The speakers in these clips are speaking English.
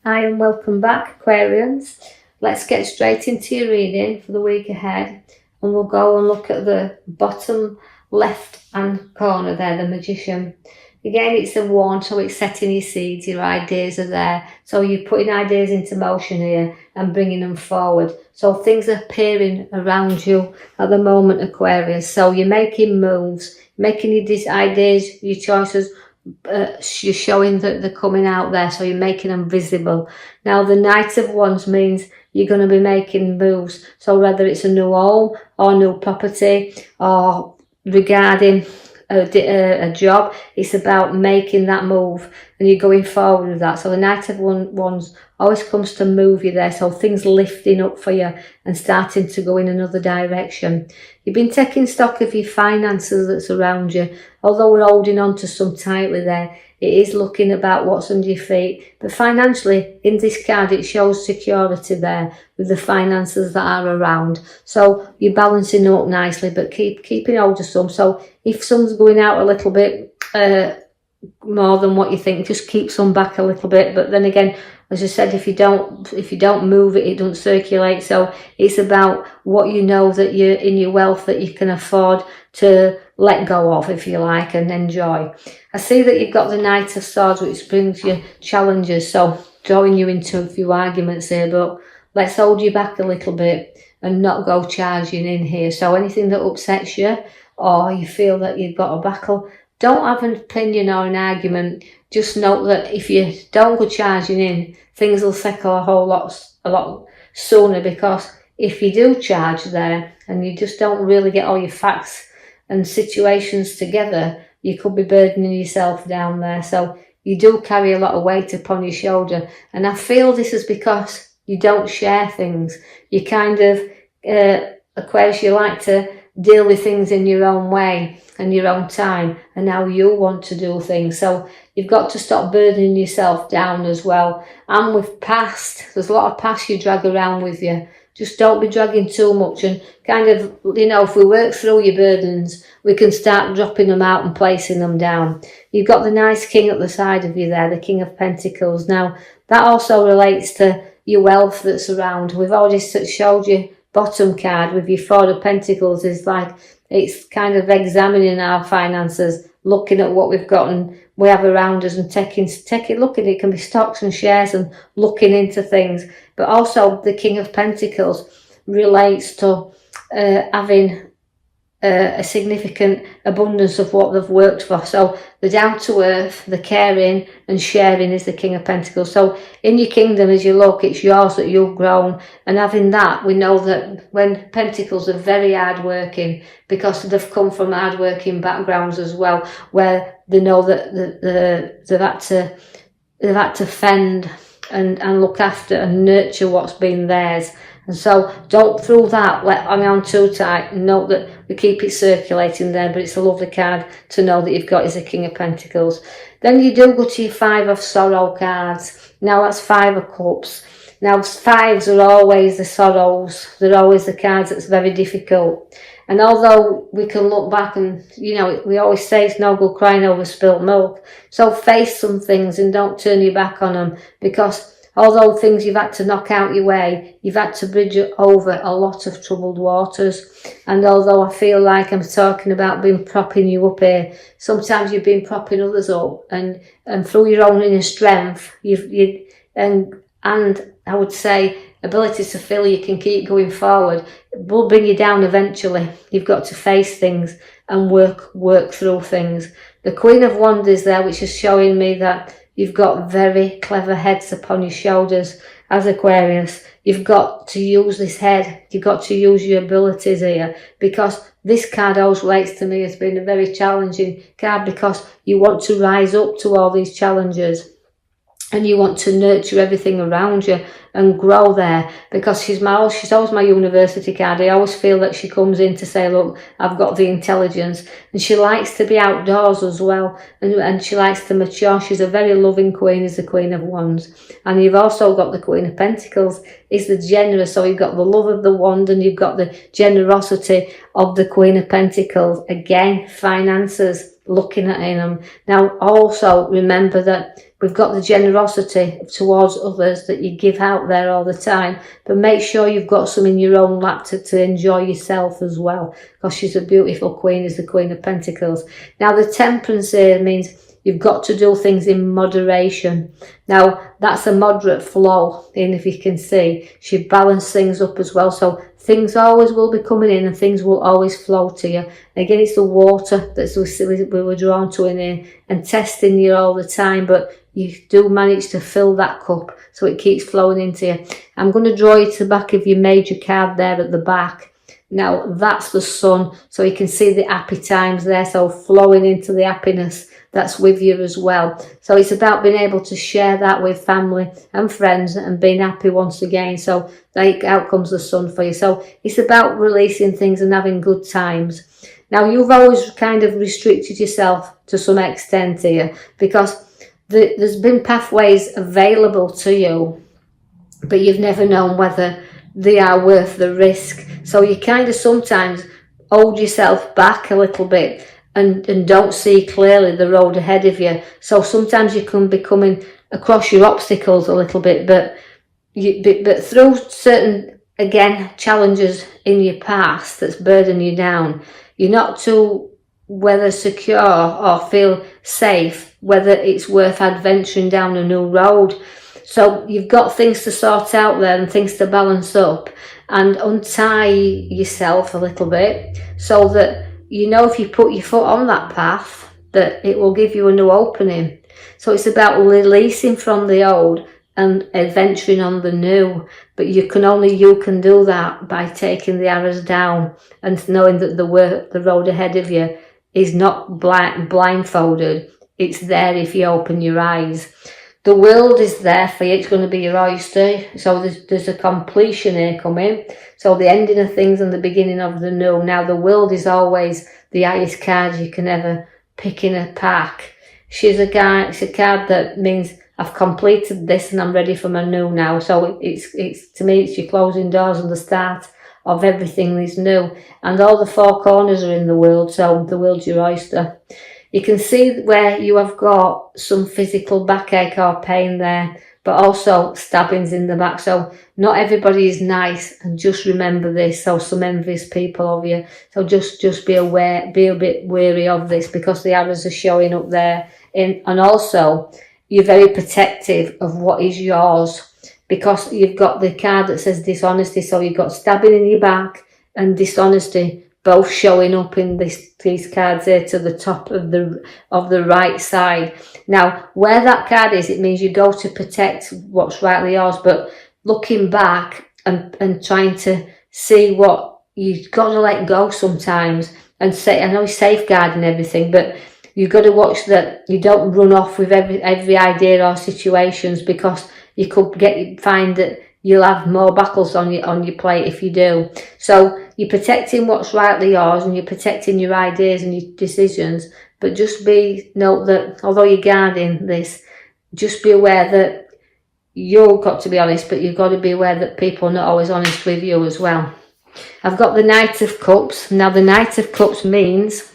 Hi and welcome back, Aquarians. Let's get straight into your reading for the week ahead, and we'll go and look at the bottom left hand corner there, the Magician. Again, it's a wand, so it's setting your seeds, your ideas are there. So you're putting ideas into motion here and bringing them forward. So things are appearing around you at the moment, Aquarius. So you're making moves, making your ideas, your choices. You're showing that they're coming out there, so you're making them visible. Now the Knight of Wands means you're going to be making moves, so whether it's a new home or new property or regarding a job, it's about making that move and you're going forward with that. So the Knight of Wands always comes to move you there, so things lifting up for you and starting to go in another direction. You've been taking stock of your finances that's around you. Although we're holding on to some tightly there, it is looking about what's under your feet. But financially, in this card, it shows security there with the finances that are around. So you're balancing up nicely, but keeping hold of some. So if some's going out a little bit more than what you think, just keep some back a little bit. But then again, as I said, if you don't move it, it doesn't circulate. So it's about what you know that you're in your wealth that you can afford to let go of, if you like, and enjoy. I see that you've got the Knight of Swords, which brings you challenges, so drawing you into a few arguments here, but let's hold you back a little bit and not go charging in here. So anything that upsets you or you feel that you've got a battle, don't have an opinion or an argument. Just note that if you don't go charging in, things will settle a lot sooner, because if you do charge there and you just don't really get all your facts and situations together, you could be burdening yourself down there. So you do carry a lot of weight upon your shoulder. And I feel this is because you don't share things. You kind of, Aquarius, you like to deal with things in your own way and your own time and how you want to do things. So you've got to stop burdening yourself down as well. And with past, there's a lot of past you drag around with you. Just don't be dragging too much, and kind of, if we work through your burdens, we can start dropping them out and placing them down. You've got the nice King at the side of you there, the King of Pentacles. Now, that also relates to your wealth that's around. We've already showed you bottom card with your Four of Pentacles is like, it's kind of examining our finances, looking at what we've got and we have around us and looking, it can be stocks and shares and looking into things. But also the King of Pentacles relates to having a significant abundance of what they've worked for. So the down to earth, the caring and sharing is the King of Pentacles. So in your kingdom, as you look, it's yours that you've grown. And having that, we know that when Pentacles are very hard working, because they've come from hard working backgrounds as well, where they know that they've had to fend and look after and nurture what's been theirs. And so don't through that hang on too tight. Note that we keep it circulating there, but it's a lovely card to know that you've got is a King of Pentacles. Then you do go to your Five of Sorrow cards. Now that's Five of Cups. Now fives are always the sorrows. They're always the cards that's very difficult. And although we can look back and, we always say it's no good crying over spilt milk. So face some things and don't turn your back on them, because although things you've had to knock out your way, you've had to bridge over a lot of troubled waters. And although I feel like I'm talking about propping you up here, sometimes you've been propping others up, and through your own inner strength, and I would say ability to feel you can keep going forward, will bring you down eventually. You've got to face things and work through things. The Queen of Wands is there, which is showing me that you've got very clever heads upon your shoulders as Aquarius. You've got to use this head. You've got to use your abilities here, because this card always relates to me as being a very challenging card, because you want to rise up to all these challenges and you want to nurture everything around you and grow there, because she's always my university card. I always feel that she comes in to say, look, I've got the intelligence, and she likes to be outdoors as well, and she likes to mature. She's a very loving queen, is the Queen of Wands. And you've also got the Queen of Pentacles, is the generous. So you've got the love of the wand and you've got the generosity of the Queen of Pentacles. Again, finances looking at them. Now also remember that we've got the generosity towards others that you give out there all the time, but make sure you've got some in your own lap to enjoy yourself as well, because she's a beautiful queen, is the Queen of Pentacles. Now the Temperance here means you've got to do things in moderation. Now that's a moderate flow, and if you can see, she balanced things up as well, so things always will be coming in and things will always flow to you. Again, it's the water that we were drawn to in here and testing you all the time, but you do manage to fill that cup so it keeps flowing into you. I'm going to draw you to the back of your major card there at the back. Now that's the sun, so you can see the happy times there, so flowing into the happiness that's with you as well. So it's about being able to share that with family and friends and being happy once again. So out comes the sun for you. So it's about releasing things and having good times. Now you've always kind of restricted yourself to some extent here, because there's been pathways available to you, but you've never known whether they are worth the risk. So you kind of sometimes hold yourself back a little bit and don't see clearly the road ahead of you. So sometimes you can be coming across your obstacles a little bit, but through certain, again, challenges in your past that's burdening you down, you're not too whether secure or feel safe, whether it's worth adventuring down a new road. So you've got things to sort out there and things to balance up and untie yourself a little bit, so that you know if you put your foot on that path that it will give you a new opening. So it's about releasing from the old and adventuring on the new, but you can do that by taking the arrows down and knowing that the road ahead of you is not blindfolded. It's there if you open your eyes. The world is there for you. It's going to be your oyster. So there's a completion here coming. So the ending of things and the beginning of the new. Now the world is always the highest card you can ever pick in a pack. It's a card that means I've completed this and I'm ready for my new now. So it's to me, it's your closing doors and the start of everything is new. And all the four corners are in the world. So the world's your oyster. You can see where you have got some physical backache or pain there, but also stabbings in the back. So not everybody is nice, and just remember this. So some envious people of you. So just be aware, be a bit wary of this, because the arrows are showing up there. And also you're very protective of what is yours, because you've got the card that says dishonesty. So you've got stabbing in your back and dishonesty, both showing up in these cards here to the top of the right side. Now, where that card is, it means you go to protect what's rightly yours, but looking back and trying to see what you've got to let go sometimes and say, I know he's safeguarding everything, but you've got to watch that you don't run off with every idea or situations, because you could find that you'll have more battles on your plate if you do. So you're protecting what's rightly yours and you're protecting your ideas and your decisions, but just note that although you're guarding this, just be aware that you've got to be honest, but you've got to be aware that people are not always honest with you as well. I've got the Knight of Cups. Now the Knight of Cups means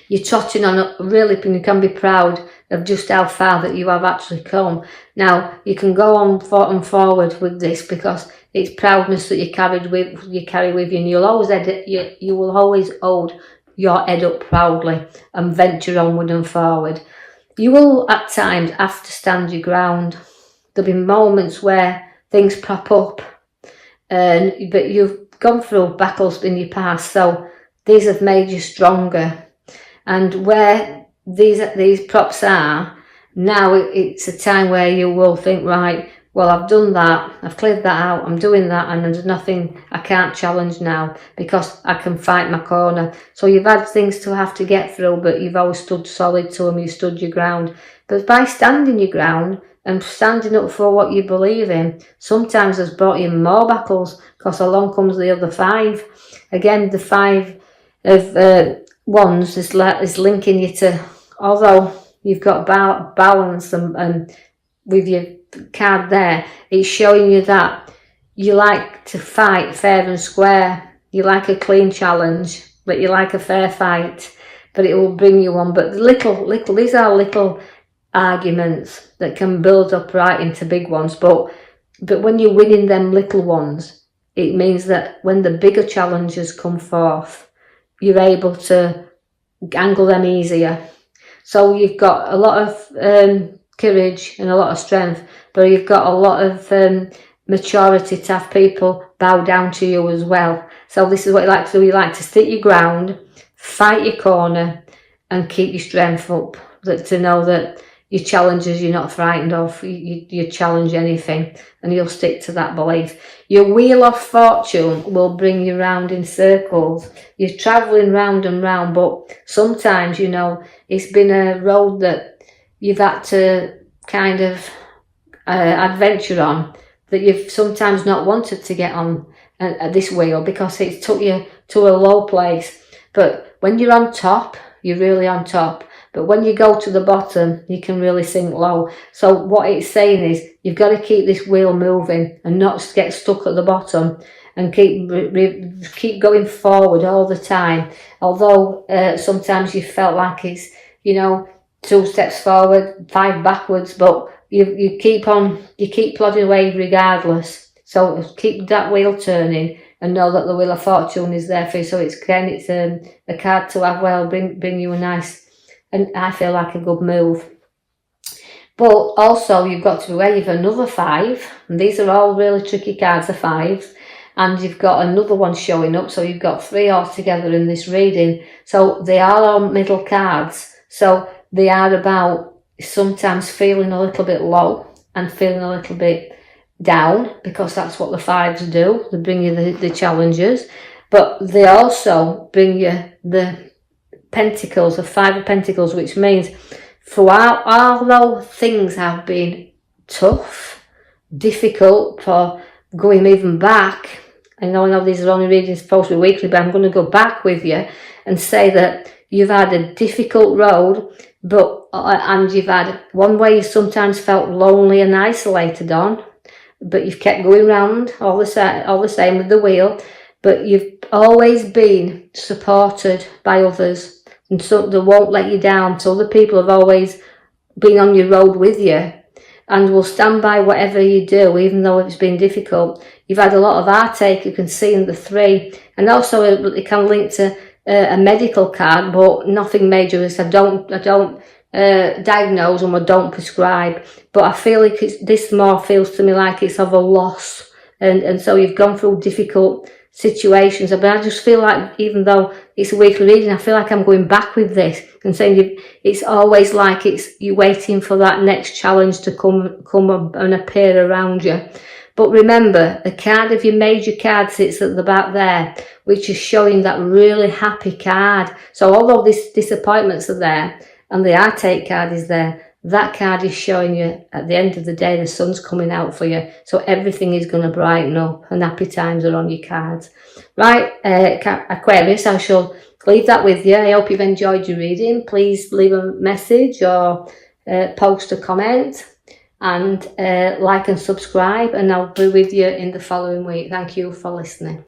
you're trotting on really, and you can be proud of just how far that you have actually come. Now you can go on forward with this, because it's proudness that you carry with you, and you will always hold your head up proudly and venture onward and forward. You will at times have to stand your ground. There'll be moments where things prop up, but you've gone through battles in your past, so these have made you stronger. And where these props are, now it's a time where you will think, right, well, I've done that, I've cleared that out, I'm doing that, and there's nothing I can't challenge now, because I can fight my corner. So you've had things to have to get through, but you've always stood solid to them, you stood your ground. But by standing your ground and standing up for what you believe in, sometimes has brought you more battles, because along comes the other five. Again, the five of wands is linking you to, although you've got balance and with your card there, it's showing you that you like to fight fair and square. You like a clean challenge, but you like a fair fight. but it will bring you on. But these are little arguments that can build up right into big ones. But when you're winning them little ones, it means that when the bigger challenges come forth, you're able to angle them easier. So you've got a lot of courage and a lot of strength, but you've got a lot of maturity to have people bow down to you as well. So this is what you like to do. You like to stick your ground, fight your corner, and keep your strength up. To know that your challenges you're not frightened of. You challenge anything, and you'll stick to that belief. Your wheel of fortune will bring you round in circles. You're travelling round and round, but sometimes, you know, it's been a road that you've had to kind of adventure on, that you've sometimes not wanted to get on this wheel because it took you to a low place. But when you're on top, you're really on top. But when you go to the bottom, you can really sink low. So what it's saying is you've got to keep this wheel moving and not get stuck at the bottom, and keep going forward all the time. Although sometimes you felt like it's, you know, 2 steps forward, 5 backwards, but you keep plodding away regardless. So keep that wheel turning and know that the wheel of fortune is there for you. So it's a card to have. Well, bring you a nice, and I feel like a good move. But also you've got to wave another 5, and these are all really tricky cards, the 5s, and you've got another one showing up, so you've got 3 altogether in this reading. So they are all middle cards, so they are about sometimes feeling a little bit low and feeling a little bit down, because that's what the 5s do. They bring you the challenges, but they also bring you the Pentacles, the 5 of Pentacles, which means although things have been tough, difficult, for going even back, I know these are only readings supposed to be weekly, but I'm going to go back with you and say that you've had a difficult road, and you've had one way you sometimes felt lonely and isolated on, but you've kept going round all the same with the wheel, but you've always been supported by others. And so they won't let you down. So other people have always been on your road with you and will stand by whatever you do, even though it's been difficult. You've had a lot of heartache, you can see in the 3. And also it can link to a medical card, but nothing major. I don't diagnose and I don't prescribe. But I feel like this more feels to me like it's of a loss. And so you've gone through difficult situations, but I just feel like, even though it's a weekly reading, I feel like I'm going back with this and saying it's always like you're waiting for that next challenge to come and appear around you. But remember, the card of your major card sits at the back there, which is showing that really happy card. So although these disappointments are there and the heartache card is there, that card is showing you at the end of the day the sun's coming out for you. So everything is going to brighten up and happy times are on your cards. Right, Aquarius, I shall leave that with you. I hope you've enjoyed your reading. Please leave a message or post a comment, and like and subscribe, and I'll be with you in the following week. Thank you for listening.